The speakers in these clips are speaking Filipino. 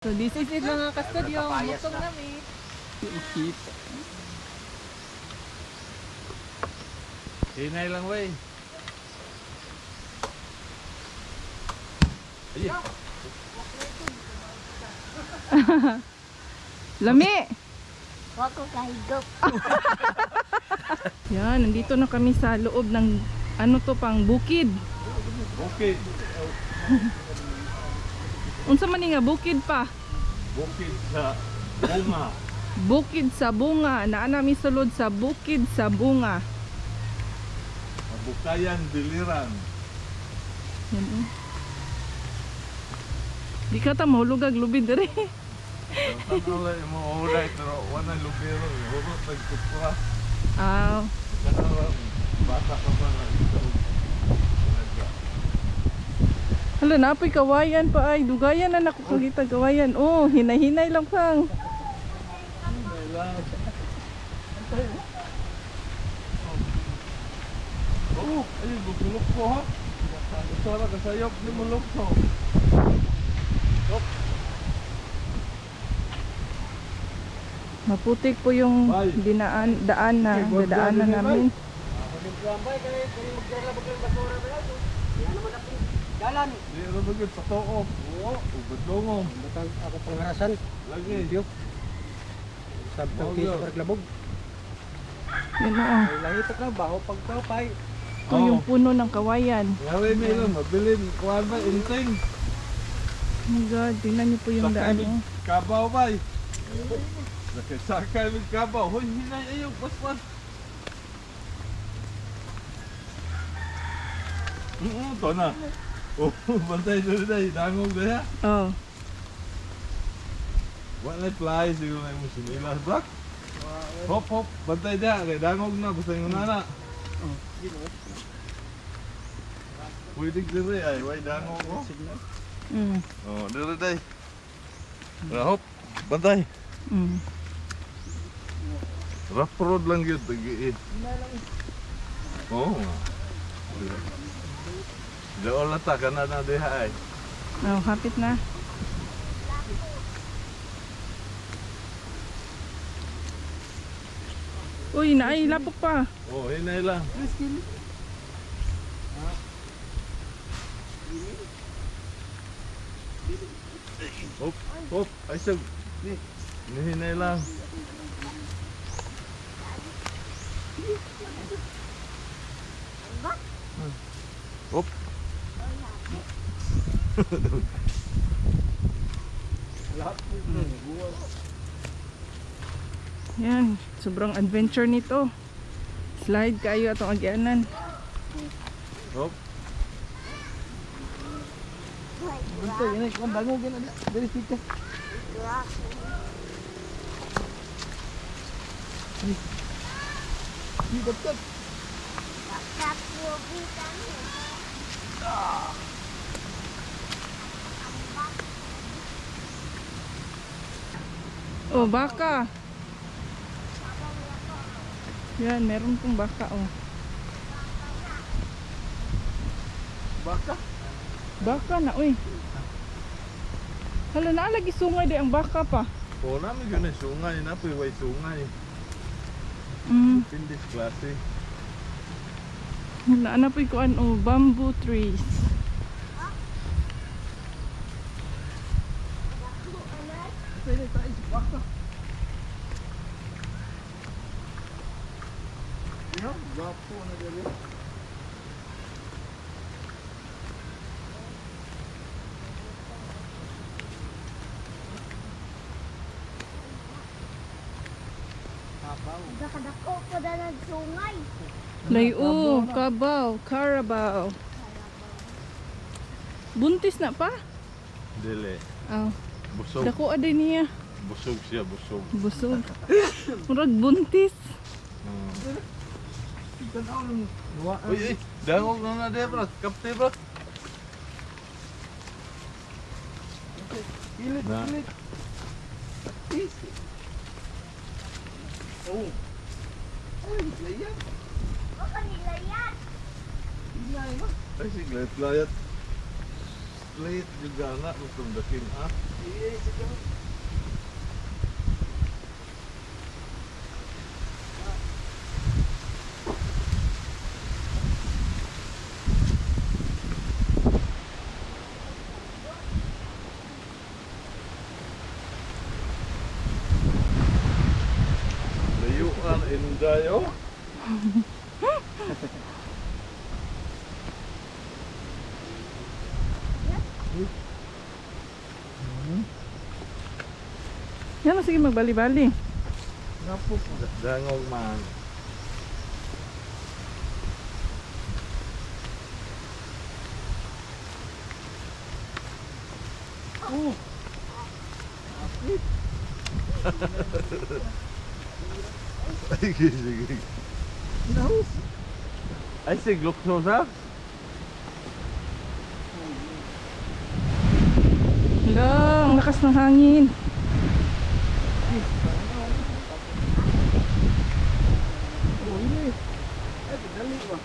So this is it mga kastudyo, mutong nami. Ukit. Hinay lang wey. Ayun. Lami! Wako kahigop. Yan, nandito na kami sa loob ng ano to pang bukid. Bukid. Unsa man ni nga bukid pa? Bukid sa bunga. Bukid sa bunga. Naana mi sulod sa bukid sa bunga. Bukayan, Biliran. Yan oh. Di ka ta mahulugag lubid dere. Ang tanong lang mo ulay pero wala lubero. Huro nagkupra. Ah, Kanala bata ka pa na ito. hala napoy kawayan pa ay dugayan na nako kagita kawayan. Oh, hinay-hinay lang pang. Oh, ayun, bubulok ko ha. Sara kasayop ni mulok ko. Maputik po yung daan na dadaanan namin. Di ro bagid sa too. Oo, ubod dongom. Batang ako pangarasan. Lagi. Diyo. Sabtang kisa paglabog. Yan oh. Lahi ta ka baho pagkapay. Ito yung puno ng kawayan. Ngayon may lang mabilin kuan ba inting. Oh my God, tingnan niyo po yung daan oh. Kabaw bay. Nakasakay mit kabaw. Hoy hinay ayo paspas. To na. Oh, bantay dito dai dangog dia. Oh. Wala fly siguro na mo sinilas bak. Hop hop bantay dia kay dangog na basta yung nana. Pwede dire ay way dangog ko. Mm. Oh, dire dai. Hop bantay. Mm. Rough road lang yun, tagiit. Oo. Doon lang ta, kana na diha ay. Oh, kapit na. Uy, naay lapok pa. Oo, hinay lang. Hop, hop, ay sag. Hinay lang. Hop. Yan, sobrang adventure nito. Slide kayo atong agyanan. Hop. Ito yun ay kung dangog yan na. Dari sika. Di dapat. Oh, baka. Yan, meron pong baka oh. Baka. Baka na, uy. Hala, naalagi sungay di ang baka pa. Oo, namin yun ay sungay. Napoy way sungay. Mm. Pindis klase. Hala, ano po yung oh, bamboo trees. Pwede tayo sa baka. Yan, gapo na dali. Dakadako ko na nagsungay. Layo, kabaw, carabao. Buntis na pa? Dili. Oh, Busog. dako aday niya. Busog siya, busog. Busog. Murag buntis. Tanaw lang. Luwaan. Uy, dangog na na dia, bro. Kapte, bro. Kilit, Na. kilit. Easy. Oh. Ay, layan. Baka nila yan. Inay mo. Ay, sige, layat. Layat juga nga, gusto dakin, ha? Layuan Indayo. Yan na, sige magbali-bali. Napos. Dangog man. Oh. Sige, sige. Nahus. Ay, siglok so sa? Hala, ang lakas ng hangin. Oh, ini. Ay, dali ba?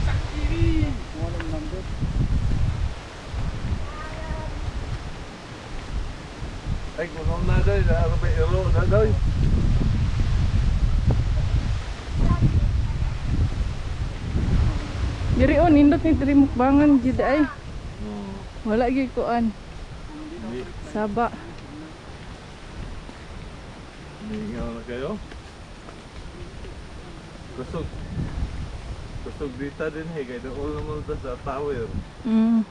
Sakiri. Walang number. Ay, kung na doy, ano ba iro na doy? Diri on, nindot ni diri mukbangan jud ay. Wala gyud kuan. Hindi. Saba. Lingaw na kayo. Kusog. Kusog dita din hey, kaya doon naman ta sa tower. Mm.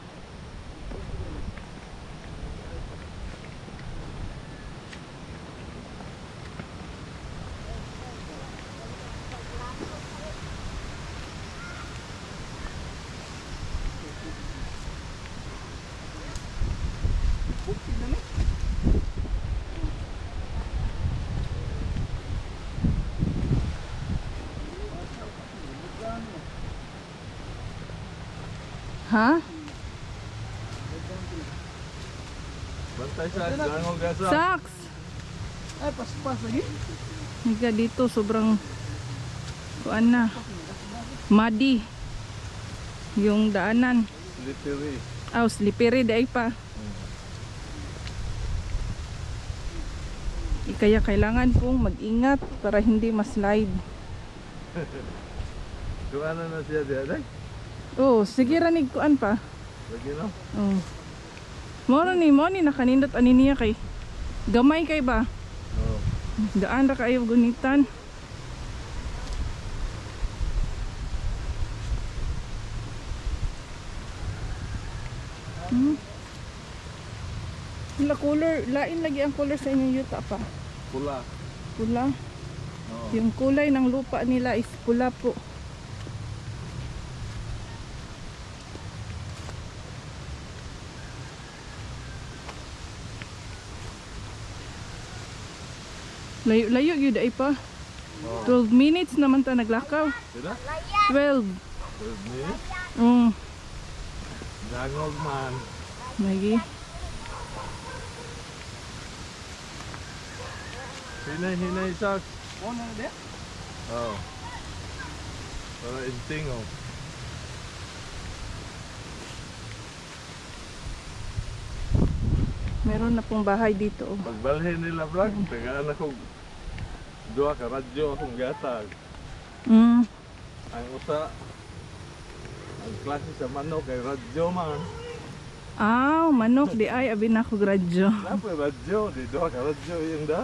Ha? Bantay sa dangog gasa. Saks. Ay, pas-pas lagi. Higa dito sobrang kuan na. Muddy. Yung daanan. Slippery. Aw, slippery day pa. Kaya kailangan pong mag-ingat para hindi ma-slide. Kung ano na siya diya day? Oh, sige ranig kuan pa. Lagi no? Oh. Mo ni nakanindot ani niya kay gamay kay ba? Oo. Daan ra kayo gunitan. Wala color, lain lagi ang color sa inyong yuta pa. Pula. Pula. Oo. Yung kulay ng lupa nila is pula po. Layo yun ay pa. Oo. 12 minutes naman ta naglakaw. Sila? 12. 12 minutes? Dangog man. Lagi. Hinay saks. Oh, na dia. Oo. Para inting oh. Meron na pong bahay dito. Oh. Pagbalhin nila vlog, tagaan ako duha ka radyo akong gatag. Mm. Ang usa ang klase sa manok kay radyo man. Ah, manok di ay abi na ko gradyo. Dapat radyo, di duha ka radyo yung da.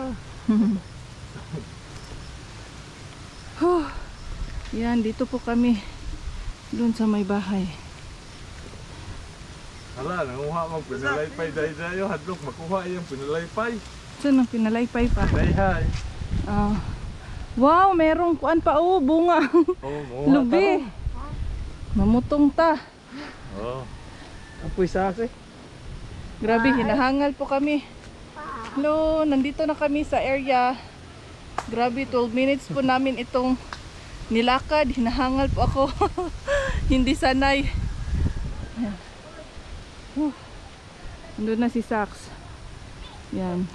Yan, dito po kami. Doon sa may bahay. Hala, nanguha mag pinalaypay dayo hadlok makuha yung pinalaypay. Saan ang pinalaypay pa? Dayhay. Ah. Wow, merong kuan pa. Oh, bunga. Oh, mo. Lubi. Mamutong ta. Oh. Apoy sa akin. Grabe, hinahangal po kami. Hello, nandito na kami sa area. Grabe, 12 minutes po namin itong nilakad. Hinahangal po ako. Hindi sanay. Ayan. Doon na si Sax. Yan.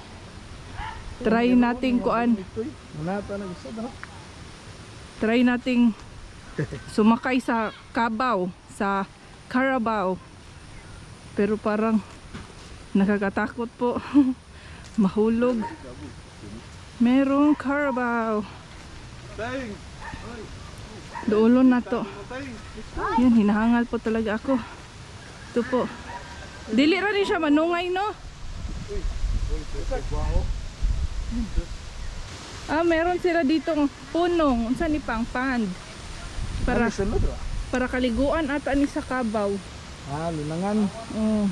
Try nating kuan. Manata na gusto daw. Try nating sumakay sa Kabaw, sa Carabao. Pero parang nakakatakot po. Mahulog. Merong carabao. Teng! Duulon na to. Teng! Yan, hinahangal po talaga ako. Ito po. Dili ra rin siya manungay, no? Meron sila ditong punong. Unsa ni pang pond. Para, Ano sunod ba? para kaliguan ata ni sa kabaw. Lunangan. Oh.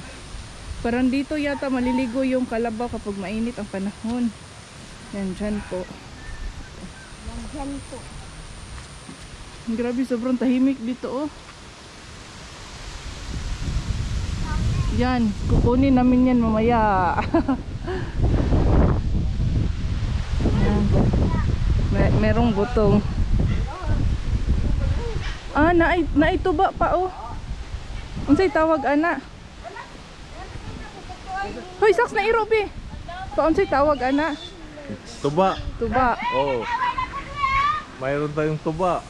Parang dito yata maliligo yung kalabaw kapag mainit ang panahon. Yan, dyan po. Yan po. Grabe, sobrang tahimik dito, oh. Yan, kukunin namin yan mamaya. Yan. Merong butong. Naituba pa, oh. Unsay tawag, ana? Hoy, saks na irobi. Unsay tawag, ana? Tuba! Tuba. Oo. Mayroon tayong tuba.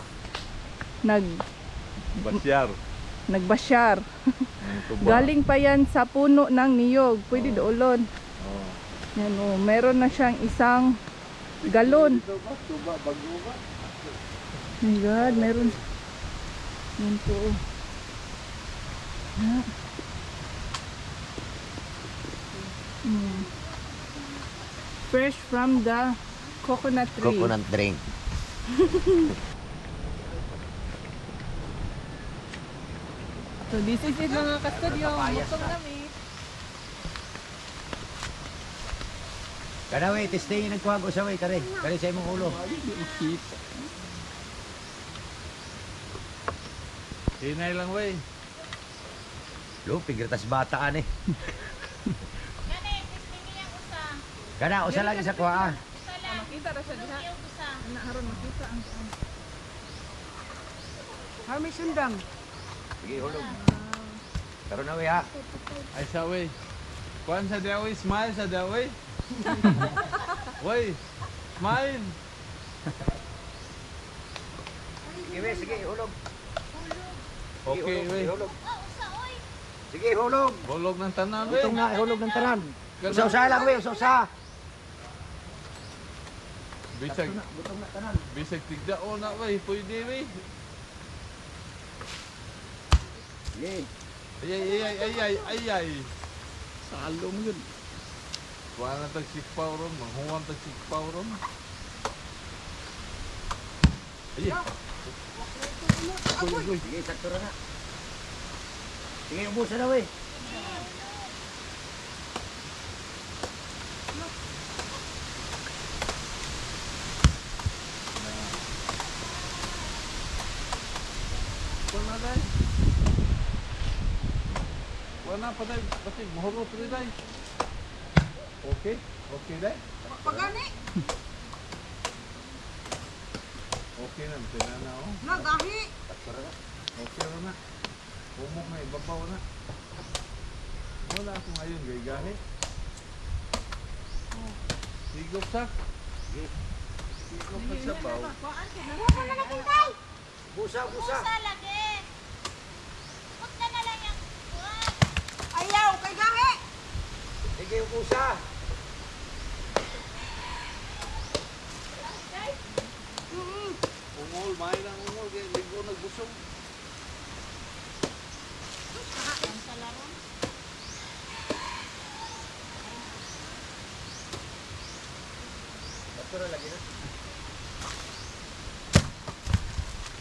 Nagbasyar. Tuba. Galing pa yan sa puno ng niyog. Pwede doolon. Oo. Yan, oh. Meron na siyang isang galon. Tuba, bago ba? Oh my God, meron. Yan po. Ah. Fresh from the coconut tree. Coconut drink. So this is it mga kastudyo. Mutong kami. Kada we, testingin ng kuwago sa way, kare. Kare sa imong ulo. Hinay lang, wey. Lo, pigretas bataan eh. Kada, usa lagi sa kuha. Makita ra siya diha. Ana haron makita ang Harmi sundang. Sige, hulog. Karon na we ha. Ay, sa wey. Kuhan sa dia, wey. Smile sa dia, wey. Wey. Smile. Sige we, sige, hulog. Okay, wey. Hulog. Sige, hulog. Bulog ng tanan, wey. Itong na, hulog ng tanan. Usa-usa lang we, usa-usa. Bisag, Butong na tanan. bisag tigdao na, wey. Pwede, wey. Sige. Ay. Salong yun. Kuha na tag-sikpaw ron. Manghuwang tag-sikpaw ron. Ay. Sige, sakto ra na. Sige, ubusan na we. Kuha na, day. Kuha na pa, day. Pati, mahurot rin, day. Okay? Okay, day? Pagani, Okay na, tina na, oh. nagahi. Okay na. Pumok na, ibabaw na. Wala ako ngayon, gay-gahi. Sigop sak. Sigop na sa baw. Busa, busa. lagi. Huwag ka na lang yung kuwan. Ayaw kay gahi. Sige, busa. Ungol, main ang ungol, kaya ligo nagbusog. Sakto ra lagi na.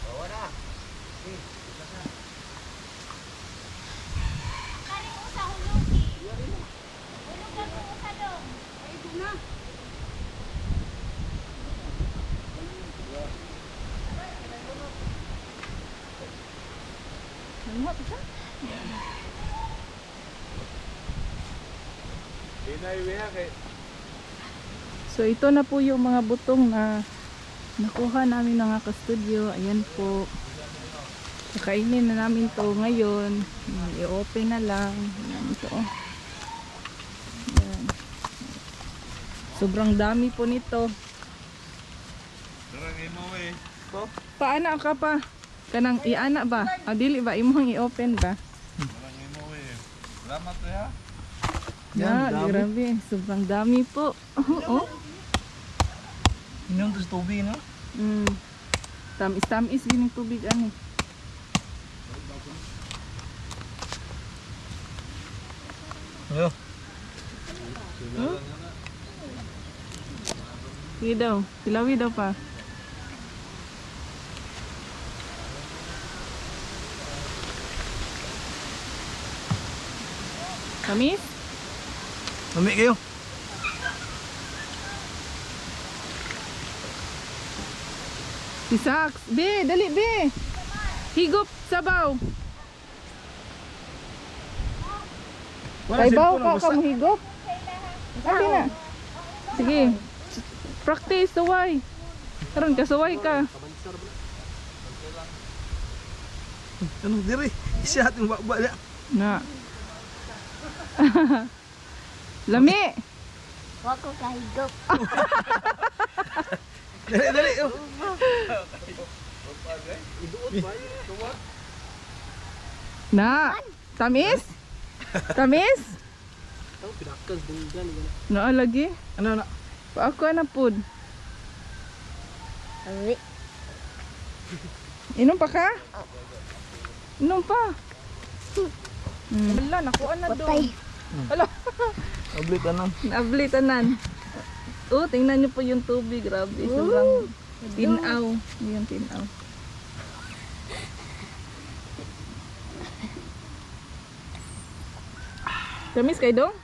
Bawa na. Sige, busa na. Kari mo sa hulugi. Hulugan mo sa dong. Ay, ito na. Hinay, wiha, kay So ito na po yung mga butong na nakuha namin mga ka-studio. Ayan po. Kakainin na namin to ngayon. I-open na lang. Ayan ito. Ayan. Sobrang dami po nito. darang mo, eh. To? Paana ka pa? Kanang i-ana ba? O dili ba? Imong i-open ba? Darang mo, eh. Salamat ya. Yeah, dami. grabe. Sobrang dami po. Oh. Inom to sa tubig, no? Tamis-tamis din yung tubig, ano. Yo. Sige daw. Tilawi daw pa. Tamis? Mami kayo. Si Sax. Be, dali be. Higop sabaw. Kaybaw ka ka mo higop. Sabi na. Sige. Practice suway. Karon ka suway ka. Ano diri? Isa ating bakba. Na. Lami. Wako kahigop. Dali, dali. Oh. Na. Tamis? Tamis? Naa lagi. Ano na? Paako na pud. Awi. Inom pa ka? Inom pa. Wala, nakuha na doon. Wala. Ablit anan. Nablitanan. Oh, tingnan niyo po yung tubig. Grabe, sobrang tinaw. Yung tinaw. Tamis kayo dong?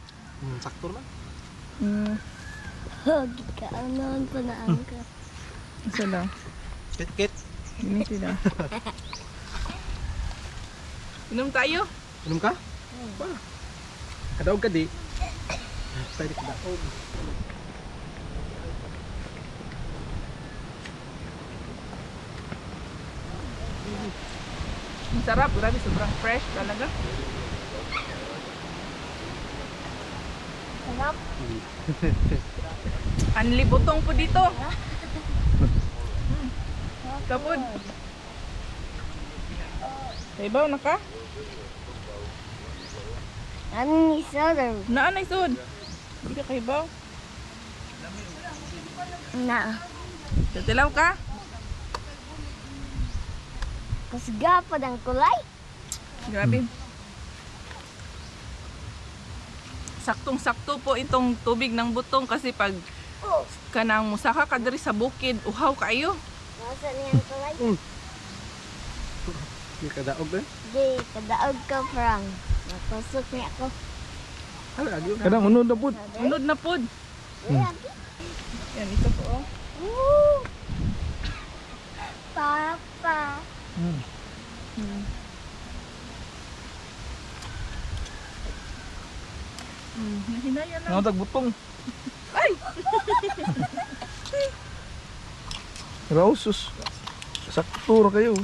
Sakto lang. Hogi ka. Ano pa na ka? Isa daw. Kit. Giniti daw. Inom tayo? Inom ka? Pa. Kadaog ka di. Pwede ka daog. Ang sarap. Grabe, sobrang fresh talaga. Sarap. Anli butong po dito. Kapod. Kaibaw na ka? Ano ni Soder? Naan ay sud. Hindi ka kaibaw. Na. Tatilaw ka? Kasgapad ang kulay. Grabe. Saktong-sakto po itong tubig ng butong kasi pag kanang musaka ka diri sa bukid, uhaw kayo. Nasa niyang kulay? Di kadaog eh. Di, kadaog ka, Frank. Napasok niya ako. Kadang unod na pud. Unod na pod. Yan, ito po. Oh. Woo! Papa. Nahinaya na. Nangatag butong. Ay! Rausus. Sakto ra kayo.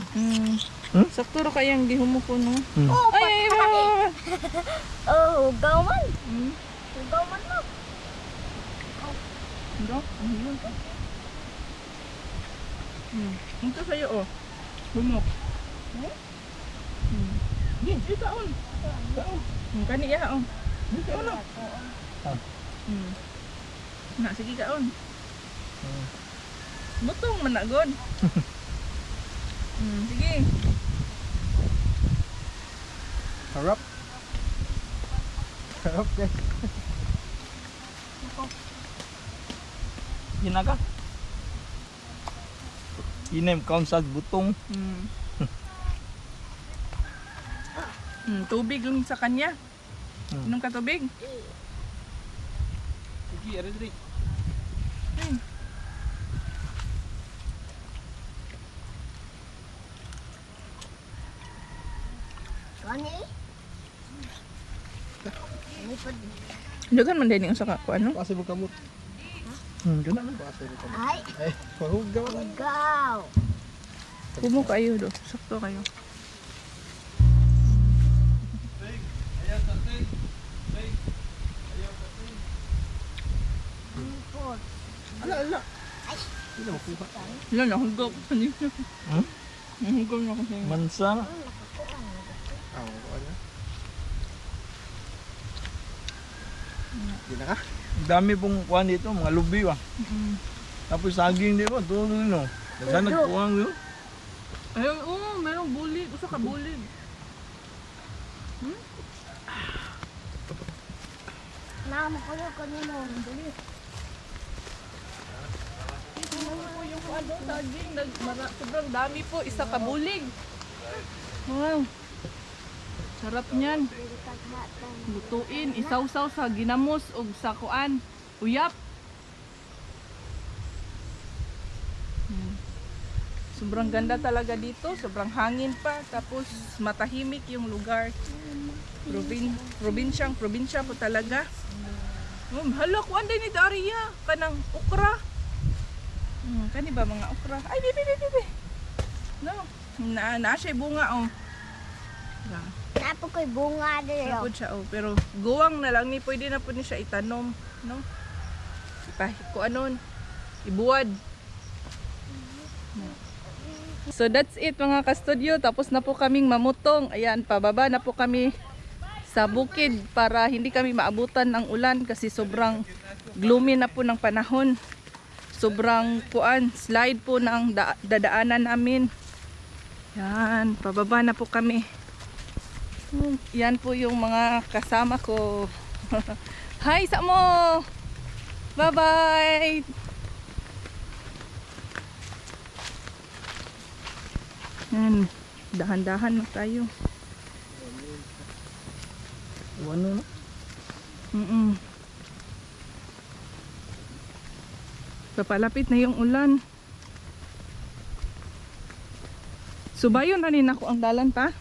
Sakto ra kayang gihumuko no. Oh, Ay, ay. Oh, hugawan. Hugawan mo. Ito, ano yun? Ito sa'yo, oh. Bumok. Di, taon. Taon. Kani ya, oh. Di, taon, oh. Na, sige kaon. Butong managod. Sige. Harap. Harap guys. Ginaga. Inem kaon sa butong. Tubig lang sa kanya. Inom ka tubig? Sige, ari diri. Kani? Ini pa. Dagan man din yung sa ko ano? Pasi mo kamot. Gana na pasi mo kamot. Ay, Eh, pahugaw na. hugaw. Bumok kayo do. Sakto kayo. Ala, ala. Hindi na makuha. Wala na, hugog. Kanina. Hugog na kasi. Mansang. Aw, ano? Hindi na ka. Ang dami pong kuhan dito, mga lubi ba. Tapos saging di ba, tulong no. Nagsanag kuhan yun. Ayun, oo, merong bulig. Usa ka bulig. Nakamukulo ko nyo. Yung ano, saging, sobrang dami po, isa ka bulig. Wow. Sarap niyan. Lutuin, isawsaw sa ginamos o sa kuan. Uyap. Sobrang ganda talaga dito, sobrang hangin pa, tapos matahimik yung lugar. Probinsya po talaga. Hala, kuan din ni Daria, kanang okra. Kani ba mga okra? Ay, bibi. No, na siya bunga oh. Napo ko'y bunga dito. Napod siya oh, pero guwang na lang ni pwede na po ni siya itanom, no? Kuanon, ibuwad. So that's it mga ka-studio. Tapos na po kaming mamutong. Ayan, pababa na po kami sa bukid para hindi kami maabutan ng ulan kasi sobrang gloomy na po ng panahon. Sobrang slide po ng dadaanan namin. Yan, pababa na po kami. Yan po yung mga kasama ko. Hi sa mo! Bye-bye! Yan, dahan-dahan na tayo. Ano na? Papalapit na yung ulan. Subayon na rin ako ang dalan pa.